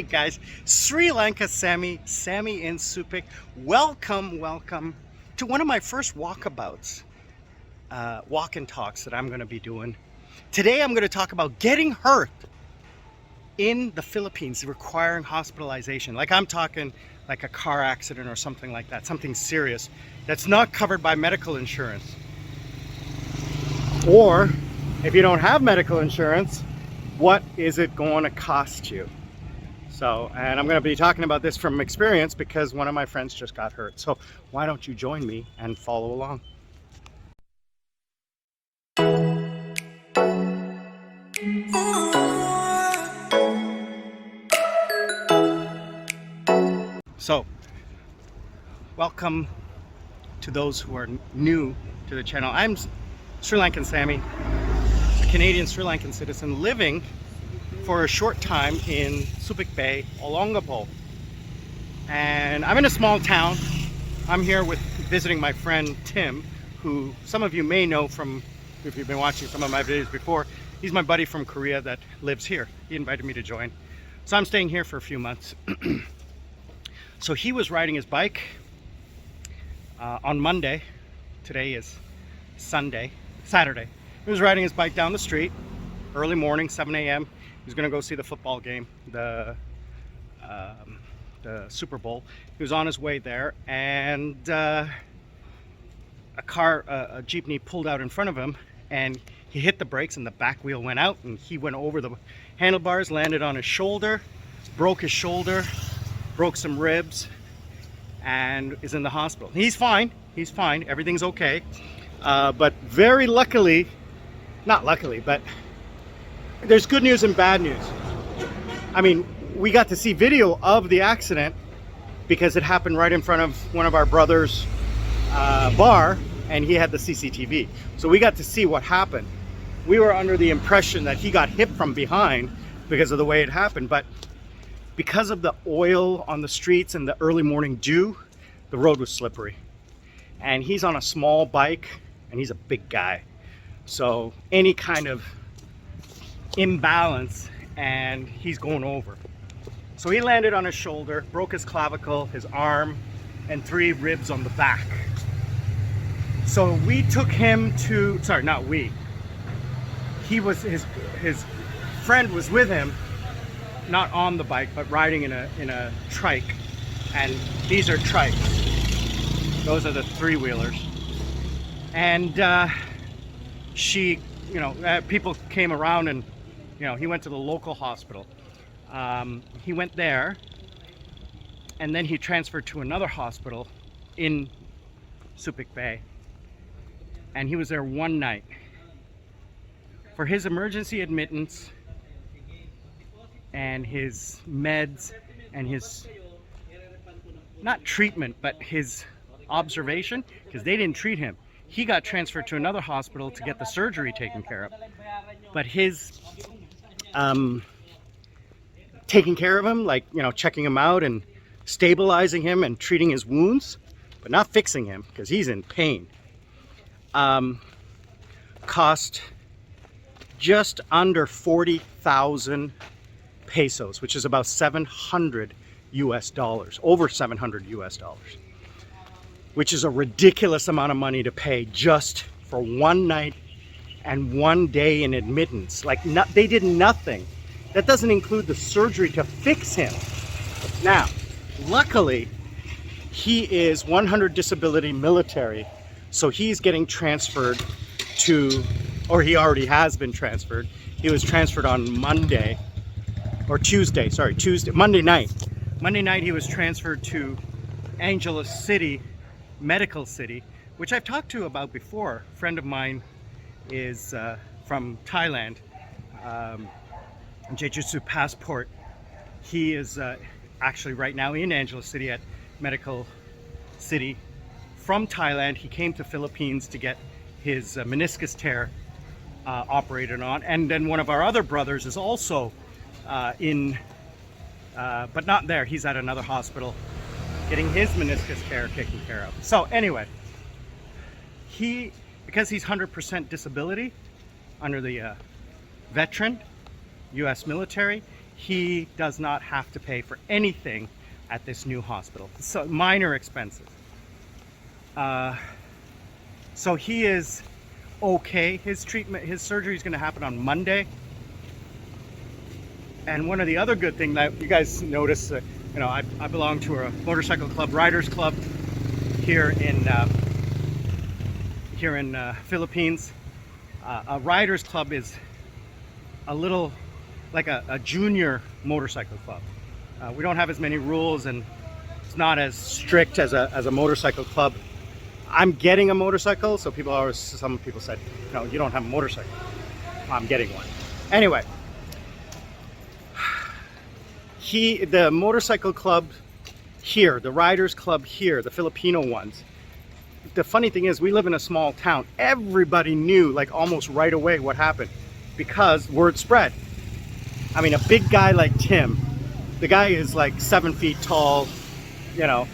guys, Sri Lanka Sammi in Supik. Welcome to one of my first walkabouts, walk and talks that I'm going to be doing. Today I'm going to talk about getting hurt in the Philippines requiring hospitalization. Like I'm talking like a car accident or something like that, something serious that's not covered by medical insurance. Or if you don't have medical insurance, what is it going to cost you? So, and I'm going to be talking about this from experience because one of my friends just got hurt. So why don't you join me and follow along? So, welcome to those who are new to the channel. I'm Sri Lankan Sammi, a Canadian Sri Lankan citizen living for a short time in Supik Bay, Olongapo. And I'm in a small town. I'm here visiting my friend Tim, who some of you may know from, if you've been watching some of my videos before. He's my buddy from Korea that lives here. He invited me to join. So I'm staying here for a few months. So he was riding his bike on Monday. Today is Saturday. He was riding his bike down the street, early morning, 7 a.m. He was going to go see the football game, the Super Bowl. He was on his way there, and a jeepney pulled out in front of him, and he hit the brakes, and the back wheel went out, and he went over the handlebars, landed on his shoulder, broke his shoulder, broke some ribs, and is in the hospital. He's fine. He's fine. Everything's okay. But very luckily, not luckily, but there's good news and bad news. I mean, we got to see video of the accident because it happened right in front of one of our brother's bar, and he had the CCTV. So we got to see what happened. We were under the impression that he got hit from behind because of the way it happened, but because of the oil on the streets and the early morning dew, the road was slippery. And he's on a small bike, and he's a big guy. So any kind of imbalance and he's going over. So he landed on his shoulder, broke his clavicle, his arm, and 3 ribs on the back. So we took him to, sorry, not we. He was, his friend was with him, not on the bike, but riding in a trike. And these are trikes. Those are the 3-wheelers. And people came around, and he went to the local hospital. He went there, and then he transferred to another hospital in Supik Bay. And he was there one night. For his emergency admittance and his meds and his, not treatment, but his observation, because they didn't treat him. He got transferred to another hospital to get the surgery taken care of. But his taking care of him, like, checking him out and stabilizing him and treating his wounds, but not fixing him because he's in pain, cost just under 40,000 pesos, which is about 700 US dollars, over 700 US dollars, which is a ridiculous amount of money to pay just for one night and one day in admittance. Like, they did nothing. That doesn't include the surgery to fix him. Now, luckily, he is 100 disability military, so he's getting transferred to, or he already has been transferred. He was transferred on Monday, or Tuesday, Monday night. Monday night he was transferred to Angeles City, Medical City, which I've talked to about before. A friend of mine is from Thailand, Jeju passport. He is actually right now in Angeles City at Medical City from Thailand. He came to Philippines to get his meniscus tear operated on, and then one of our other brothers is also but not there. He's at another hospital getting his meniscus tear taken care of. So anyway, because he's 100% disability under the veteran US military, he does not have to pay for anything at this new hospital. So minor expenses. So he is okay. His treatment, his surgery is going to happen on Monday. And one of the other good things that you guys notice, you know, I belong to a motorcycle club, riders club here in Philippines. A riders club is a little like a junior motorcycle club. We don't have as many rules, and it's not as strict as a motorcycle club. I'm getting a motorcycle, so some people said, no, you don't have a motorcycle. I'm getting one. Anyway, the motorcycle club here, the riders club here, the Filipino ones, the funny thing is we live in a small town. Everybody knew like almost right away what happened because word spread. I mean, a big guy like Tim, the guy is like 7 feet tall, you know,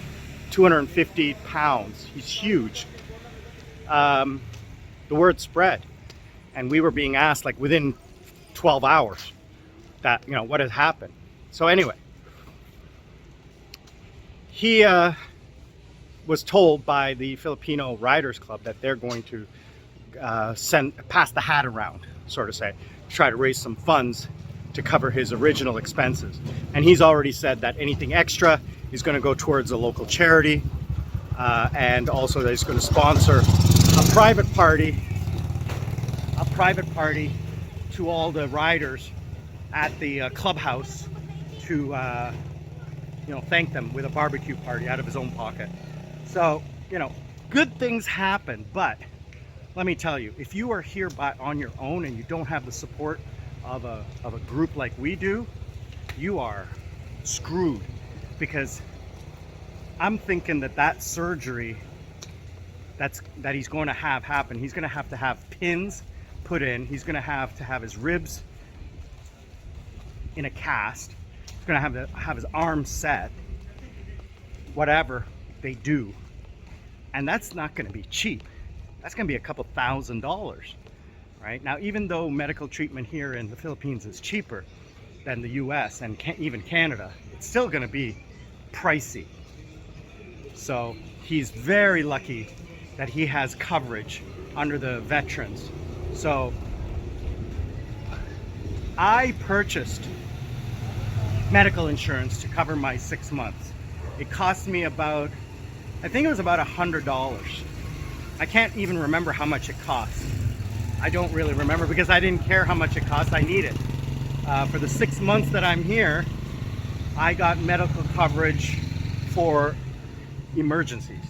250 pounds. He's huge. The word spread, and we were being asked like within 12 hours that, you know, what had happened. So anyway, he was told by the Filipino Riders Club that they're going to pass the hat around, sort of say, to try to raise some funds to cover his original expenses. And he's already said that anything extra is going to go towards a local charity, and also that he's going to sponsor a private party to all the riders at the clubhouse to you know, thank them with a barbecue party out of his own pocket. So, you know, good things happen, but let me tell you, if you are here on your own and you don't have the support of a group like we do, you are screwed. Because I'm thinking that surgery that he's going to have happen, he's going to have pins put in, he's going to have his ribs in a cast, he's going to have his arms set, whatever they do. And that's not going to be cheap. That's going to be a couple $1,000s. Right? Now, even though medical treatment here in the Philippines is cheaper than the US and even Canada, it's still going to be pricey. So he's very lucky that he has coverage under the veterans. So I purchased medical insurance to cover my 6 months. It cost me about, I think it was about $100. I can't even remember how much it cost. I don't really remember because I didn't care how much it cost. I need it. For the 6 months that I'm here, I got medical coverage for emergencies.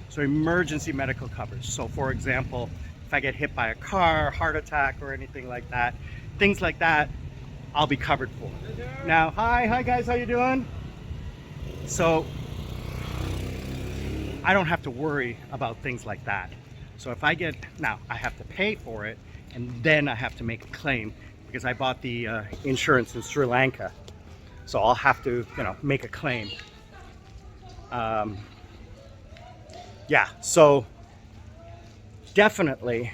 So emergency medical coverage. So for example, if I get hit by a car, heart attack, or anything like that, things like that, I'll be covered for. Now, hi guys, how you doing? So I don't have to worry about things like that. So if I get, now I have to pay for it, and then I have to make a claim because I bought the insurance in Sri Lanka. So I'll have to, you know, make a claim. Yeah, so definitely,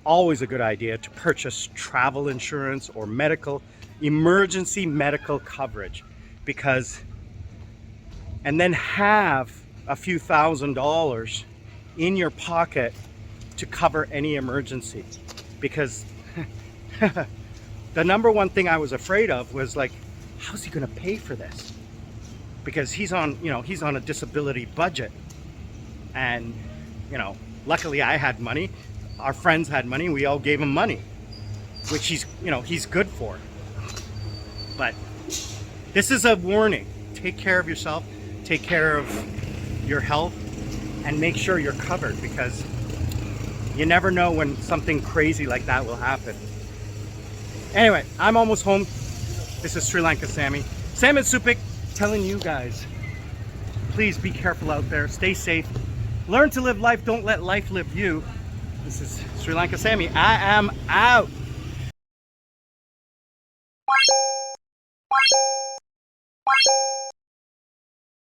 always a good idea to purchase travel insurance or emergency medical coverage, because, and then have a few $1,000s in your pocket to cover any emergency. Because the number one thing I was afraid of was like, how's he gonna pay for this? Because he's on, you know, he's on a disability budget. And, you know, luckily I had money, our friends had money, we all gave him money, which he's, you know, he's good for. But this is a warning. Take care of yourself, take care of your health, and make sure you're covered, because you never know when something crazy like that will happen. Anyway, I'm almost home. This is Sri Lanka Sammy. Sam and Supik telling you guys, please be careful out there, stay safe, learn to live life, don't let life live you. This is Sri Lanka Sammy. I am out.